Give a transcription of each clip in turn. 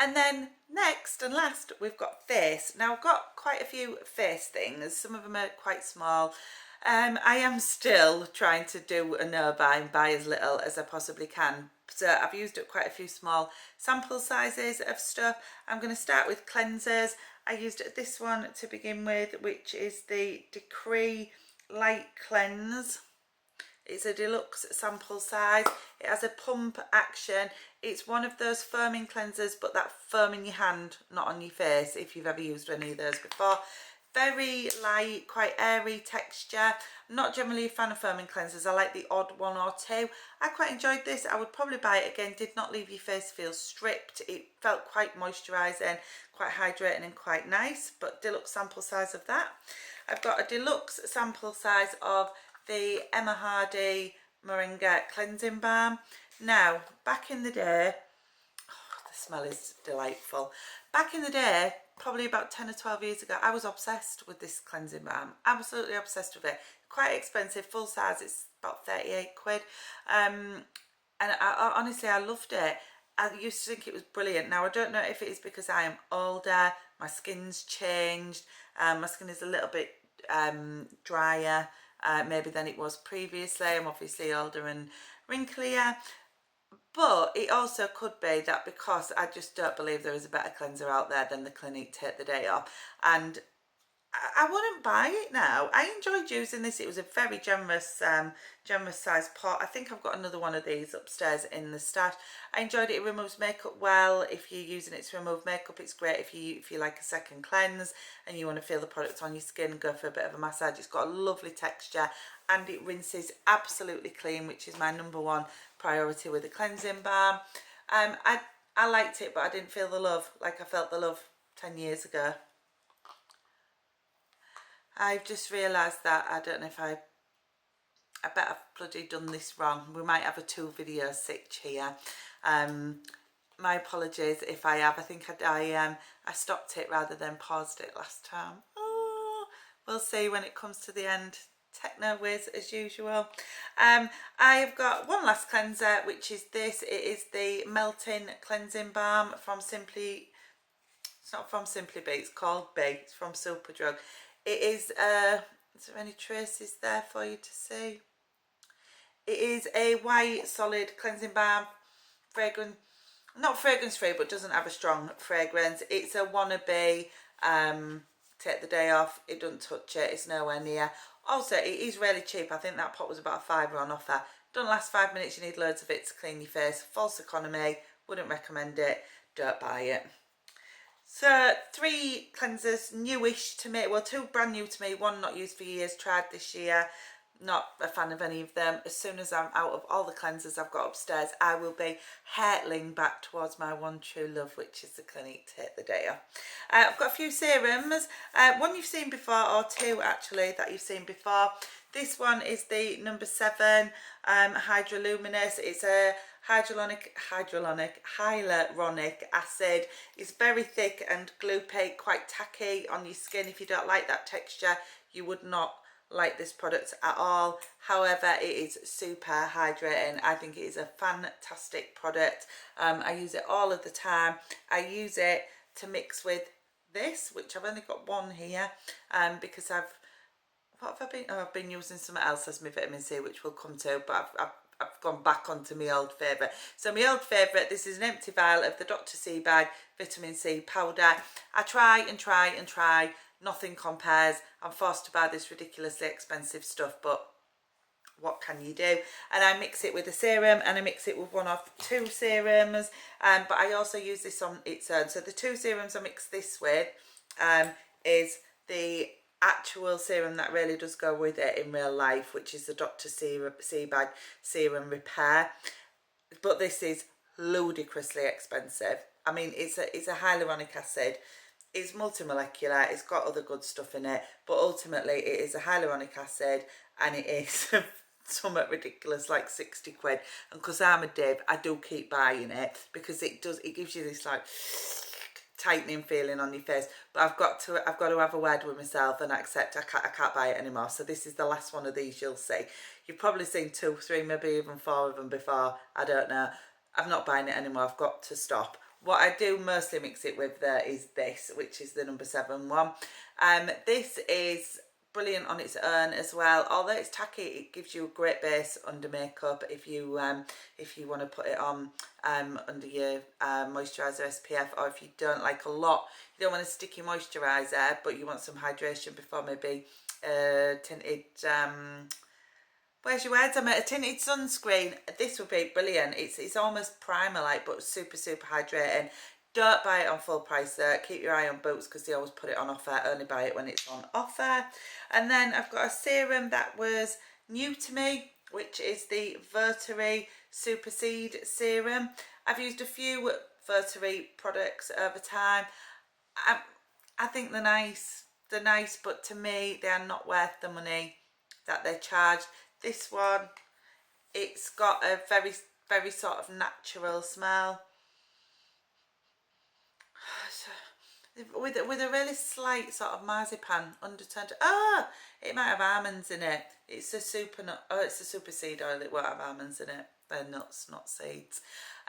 And then next and last, we've got face. Now, I've got quite a few face things. Some of them are quite small. I am still trying to do a no buy and buy as little as I possibly can. So I've used up quite a few small sample sizes of stuff. I'm going to start with cleansers. I used this one to begin with, which is the Decree Light Cleanse. It's a deluxe sample size. It has a pump action. It's one of those firming cleansers, but that firm in your hand, not on your face, if you've ever used any of those before. Very light, quite airy texture. I'm not generally a fan of firming cleansers. I like the odd one or two. I quite enjoyed this. I would probably buy it again. Did not leave your face feel stripped. It felt quite moisturising, quite hydrating and quite nice, but deluxe sample size of that. I've got a deluxe sample size of the Emma Hardy Moringa Cleansing Balm. Now, back in the day, the smell is delightful. Back in the day, probably about 10 or 12 years ago, I was obsessed with this cleansing balm. Absolutely obsessed with it. Quite expensive, full size, it's about 38 quid. And honestly, I loved it. I used to think it was brilliant. Now, I don't know if it is because I am older, my skin's changed, my skin is a little bit drier maybe than it was previously. I'm obviously older and wrinklier. But it also could be that because I just don't believe there is a better cleanser out there than the Clinique Take the Day Off. And I wouldn't buy it now. I enjoyed using this. It was a very generous sized pot. I think I've got another one of these upstairs in the stash. I enjoyed it. It removes makeup well. If you're using it to remove makeup, it's great if you like a second cleanse and you want to feel the product on your skin and go for a bit of a massage. It's got a lovely texture and it rinses absolutely clean, which is my number one priority with the cleansing balm. I liked it, but I didn't feel the love like I felt the love 10 years ago. I've just realised that I don't know if I bet I've bloody done this wrong. We might have a 2 video sitch here. My apologies if I have. I think I stopped it rather than paused it last time. Oh, we'll see when it comes to the end. Techno whiz as usual. I've got one last cleanser, which is this. It is the Melting Cleansing Balm from Simply. It's not from Simply Be. It's called Be. It's from Superdrug. It is, is there any traces there for you to see? It is a white solid cleansing balm, fragrance, not fragrance free, but doesn't have a strong fragrance. It's a wannabe, take the day off, it doesn't touch it, it's nowhere near. Also, it is really cheap. I think that pot was about £5 on offer. Don't last 5 minutes, you need loads of it to clean your face. False economy, wouldn't recommend it, don't buy it. So 3 cleansers, newish to me, well 2 brand new to me, 1 not used for years, tried this year, not a fan of any of them. As soon as I'm out of all the cleansers I've got upstairs, I will be hurtling back towards my one true love, which is the Clinique Take the Day Off. I've got a few serums, one you've seen before, or 2 actually that you've seen before. This one is the number 7 Hydroluminous. It's a hyaluronic acid. It's very thick and gloopy, quite tacky on your skin. If you don't like that texture, you would not like this product at all. However, it is super hydrating. I think it is a fantastic product. I use it all of the time. I use it to mix with this, which I've only got one here, because what have I been? Oh, I've been using something else as my vitamin C, which we'll come to, but I've gone back onto my old favourite. So my old favourite, this is an empty vial of the Dr. Seabag vitamin C powder. I try and try and try, nothing compares. I'm forced to buy this ridiculously expensive stuff, but what can you do? And I mix it with a serum, and I mix it with one of 2 serums, but I also use this on its own. So the 2 serums I mix this with is the actual serum that really does go with it in real life, which is the Dr. Seabag Serum Repair. But this is ludicrously expensive. I mean, it's a hyaluronic acid. It's multimolecular, it's got other good stuff in it, but ultimately it is a hyaluronic acid, and it is somewhat ridiculous, like 60 quid. And because I'm a div, I do keep buying it because it gives you this like tightening feeling on your face. But I've got to have a word with myself and accept I can't buy it anymore. So this is the last one of these you'll see. You've probably seen 2, 3, maybe even 4 of them before, I don't know. I'm not buying it anymore, I've got to stop. What I do mostly mix it with there is this, which is the number 7 one. This is brilliant on its own as well. Although it's tacky, it gives you a great base under makeup if you want to put it on under your moisturiser SPF, or if you don't like a lot, you don't want a sticky moisturiser, but you want some hydration before maybe tinted where's your words? A tinted sunscreen. This would be brilliant. It's almost primer like, but super hydrating. Don't buy it on full price though. Keep your eye on Boots because they always put it on offer. Only buy it when it's on offer. And then I've got a serum that was new to me, which is the Vertery Superseed Serum. I've used a few Vertery products over time. I think they're nice. They're nice, but to me, they are not worth the money that they charge. This one, it's got a very sort of natural smell. With a really slight sort of marzipan undertone. It might have almonds in it. It's a super nut. Oh, it's a super seed oil. It won't have almonds in it. They're nuts, not seeds.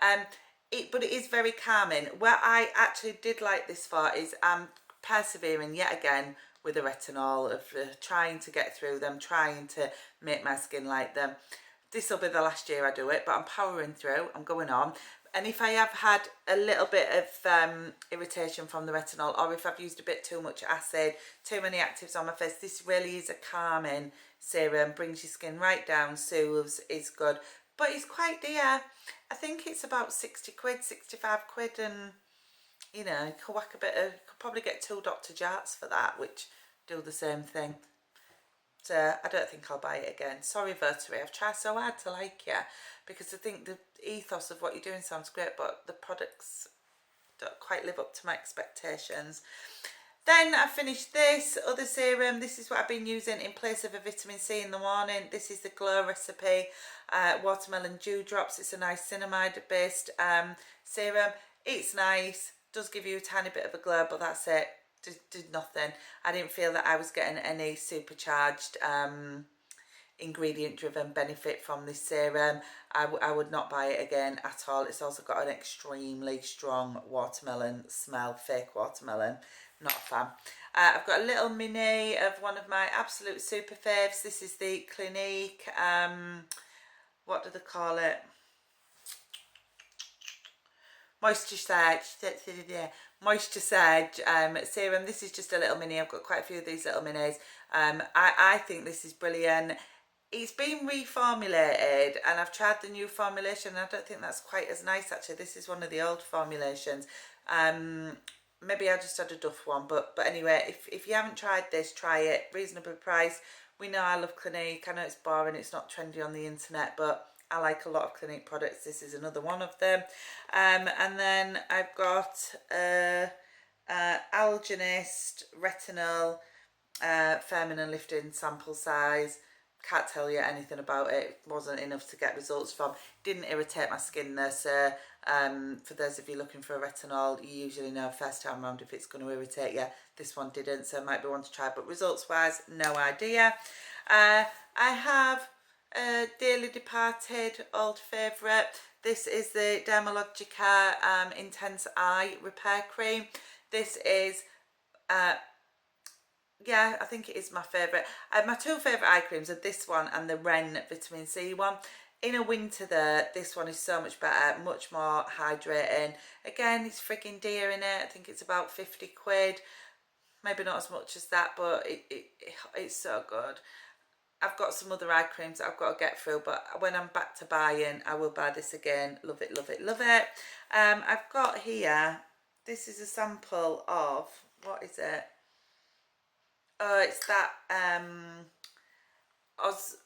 But it is very calming. Where I actually did like this for is I'm persevering yet again with the retinol, of trying to get through them, trying to make my skin like them. This will be the last year I do it, but I'm powering through. I'm going on. And if I have had a little bit of irritation from the retinol, or if I've used a bit too much acid, too many actives on my face, this really is a calming serum. Brings your skin right down, soothes, is good. But it's quite dear. I think it's about 60 quid, 65 quid, and you know, you could whack could probably get 2 Dr. Jarts for that, which do the same thing. So I don't think I'll buy it again. Sorry, Vertery, I've tried so hard to like you, because I think the ethos of what you're doing sounds great, but the products don't quite live up to my expectations. Then I finished this other serum. This is what I've been using in place of a vitamin C in the morning. This is the Glow Recipe Watermelon Dew Drops. It's a niacinamide based serum. It's nice. Does give you a tiny bit of a glow, but that's it. Did nothing. I didn't feel that I was getting any supercharged ingredient driven benefit from this serum. I would not buy it again at all. It's also got an extremely strong watermelon smell, fake watermelon. Not a fan. I've got a little mini of one of my absolute super faves. This is the Clinique, what do they call it? Moisture Surge serum. This is just a little mini. I've got quite a few of these little minis. I think this is brilliant. It's been reformulated, and I've tried the new formulation, and I don't think that's quite as nice actually. This is one of the old formulations. Maybe I just had a duff one, but anyway, if you haven't tried this, try it. Reasonable price. We know I love Clinique. I know it's boring, it's not trendy on the internet, but I like a lot of Clinique products. This is another one of them. And then I've got Algenist Retinol Firming and Lifting sample size. Can't tell you anything about it. Wasn't enough to get results from. Didn't irritate my skin though, so for those of you looking for a retinol, you usually know first time around if it's going to irritate you. This one didn't, so it might be one to try, but results wise, no idea. I have a dearly departed old favourite. This is the Dermalogica Intense Eye Repair Cream. This is yeah, I think it is my favourite. My 2 favourite eye creams are this one and the Ren Vitamin C one. In a winter though, this one is so much better, much more hydrating. Again, it's freaking dear in it. I think it's about 50 quid. Maybe not as much as that, but it's so good. I've got some other eye creams that I've got to get through, but when I'm back to buying, I will buy this again. Love it, love it, love it. I've got here, this is a sample of, what is it? Oh, it's that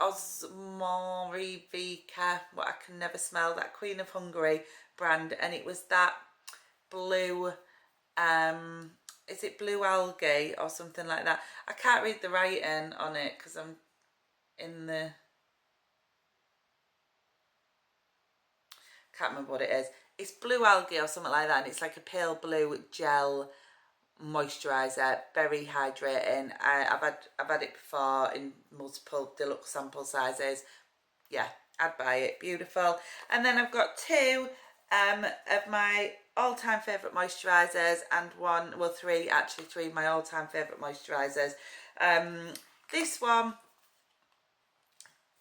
Osmorivika, what I can never smell, that Queen of Hungary brand, and it was that blue, is it blue algae or something like that? I can't read the writing on it because I'm in the, can't remember what it is. It's blue algae or something like that, and it's like a pale blue gel moisturizer, very hydrating. I've had it before in multiple deluxe sample sizes. Yeah, I'd buy it. Beautiful. And then I've got 2 of my all-time favourite moisturisers, and three actually, three of my all-time favourite moisturisers. This one,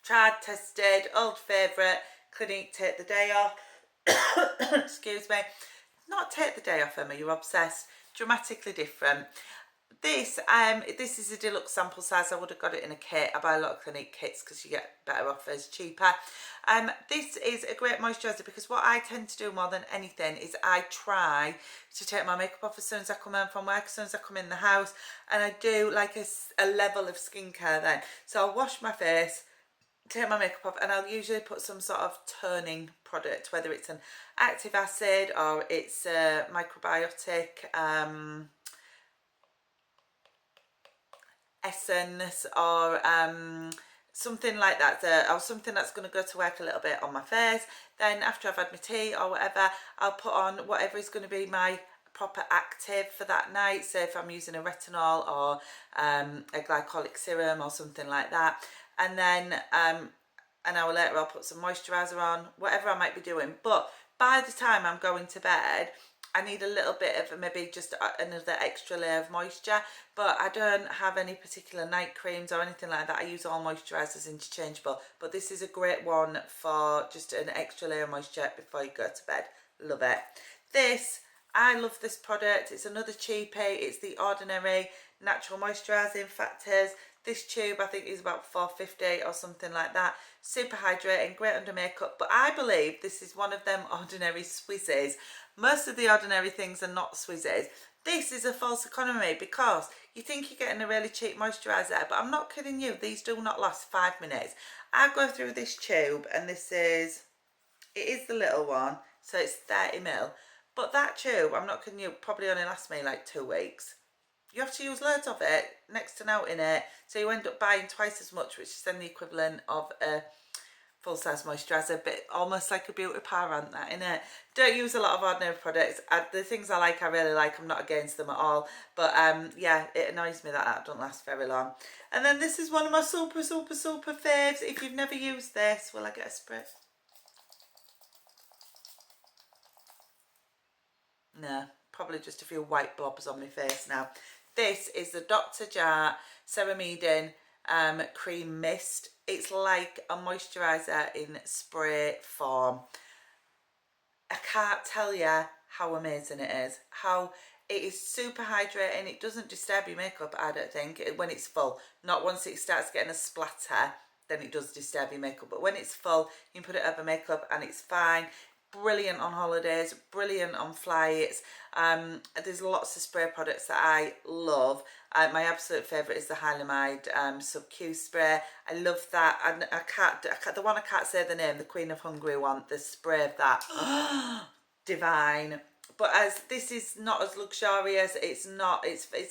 tried, tested, old favourite, Clinique Take the Day Off. Excuse me. Not Take the Day Off, Emma, you're obsessed. Dramatically different. This is a deluxe sample size. I would have got it in a kit. I buy a lot of Clinique kits because you get better offers, cheaper. This is a great moisturiser because what I tend to do more than anything is I try to take my makeup off as soon as I come home from work, as soon as I come in the house, and I do like a level of skincare then. So I'll wash my face, take my makeup off, and I'll usually put some sort of toning product, whether it's an active acid or it's a microbiotic essence, or something like that, or something that's going to go to work a little bit on my face. Then after I've had my tea or whatever, I'll put on whatever is going to be my proper active for that night. So if I'm using a retinol or a glycolic serum or something like that, and then an hour later I'll put some moisturiser on, whatever I might be doing. But by the time I'm going to bed, I need a little bit of maybe just another extra layer of moisture, but I don't have any particular night creams or anything like that. I use all moisturisers interchangeable, but this is a great one for just an extra layer of moisture before you go to bed. Love it. I love this product. It's another cheapie. It's the Ordinary Natural Moisturising Factors. This tube I think is about $4.50 or something like that. Super hydrating, great under makeup, but I believe this is one of them Ordinary Swizzes. Most of the Ordinary things are not Swizzes. This is a false economy because you think you're getting a really cheap moisturiser, but I'm not kidding you, these do not last 5 minutes. I go through this tube, and it is the little one, so it's 30ml, but that tube, I'm not kidding you, probably only lasts me like 2 weeks. You have to use loads of it, next to nothing in it, so you end up buying twice as much, which is then the equivalent of a full-size moisturiser, but almost like a beauty parent, that, innit? Don't use a lot of Ordinary products. The things I like, I really like. I'm not against them at all, but yeah, it annoys me that it don't last very long. And then this is one of my super faves. If you've never used this, will I get a spray? No, probably just a few white blobs on my face now. This is the Dr. Jart Ceramidin Cream Mist. It's like a moisturiser in spray form. I can't tell you how amazing it is. How it is super hydrating. It doesn't disturb your makeup, I don't think, when it's full. Not once it starts getting a splatter, then it does disturb your makeup. But when it's full, you can put it over makeup and it's fine. Brilliant on holidays, brilliant on flights. There's lots of spray products that I love. My absolute favourite is the Hylamide Sub-Q spray. I love that, and the one I can't say the name, the Queen of Hungary one, the spray of that, divine. But as this is not as luxurious, it's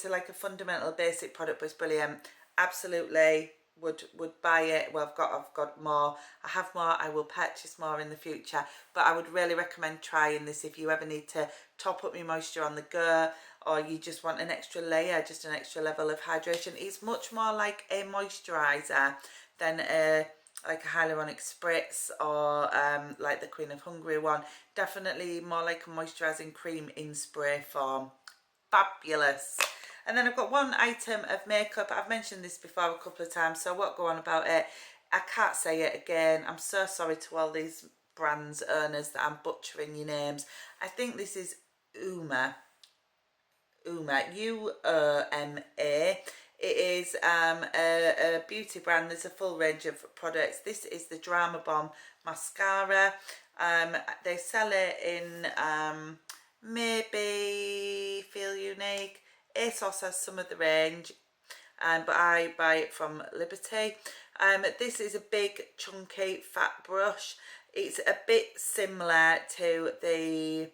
like a fundamental basic product, but it's brilliant. Absolutely would buy it. Well, I've got more. I have more. I will purchase more in the future, but I would really recommend trying this if you ever need to top up your moisture on the go, or you just want an extra layer, just an extra level of hydration. It's much more like a moisturiser than like a hyaluronic spritz, or like the Queen of Hungary one. Definitely more like a moisturising cream in spray form. Fabulous. And then I've got one item of makeup. I've mentioned this before a couple of times, so I won't go on about it. I can't say it again. I'm so sorry to all these brands owners that I'm butchering your names. I think this is Uma, U-O-M-A. It is a beauty brand. There's a full range of products. This is the Drama Bomb mascara. They sell it in maybe Feel Unique. ASOS has some of the range, but I buy it from Liberty. This is a big chunky fat brush. It's a bit similar to the,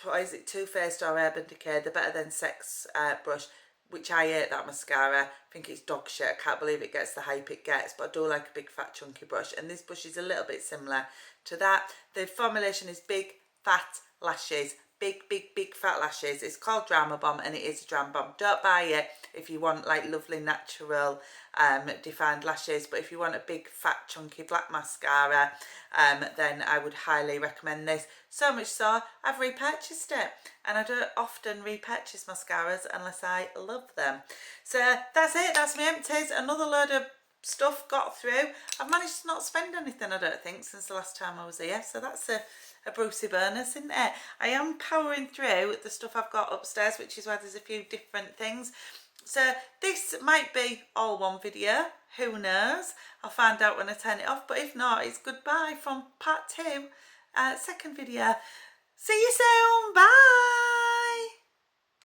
what is it, Too Faced or Urban Decay, the Better Than Sex brush, which I hate that mascara. I think it's dog shit. I can't believe it gets the hype it gets, but I do like a big fat chunky brush, and this brush is a little bit similar to that. The formulation is big fat lashes big fat lashes. It's called Drama Bomb, and it is a drama bomb. Don't buy it if you want like lovely natural defined lashes, but if you want a big fat chunky black mascara, then I would highly recommend this. So much so I've repurchased it, and I don't often repurchase mascaras unless I love them. So that's it, that's my empties. Another load of stuff got through. I've managed to not spend anything, I don't think, since the last time I was here, so that's a Brucey bonus, isn't it? I am powering through the stuff I've got upstairs, which is why there's a few different things. So this might be all one video, who knows? I'll find out when I turn it off, but if not, it's goodbye from part 2, second video. See you soon, bye!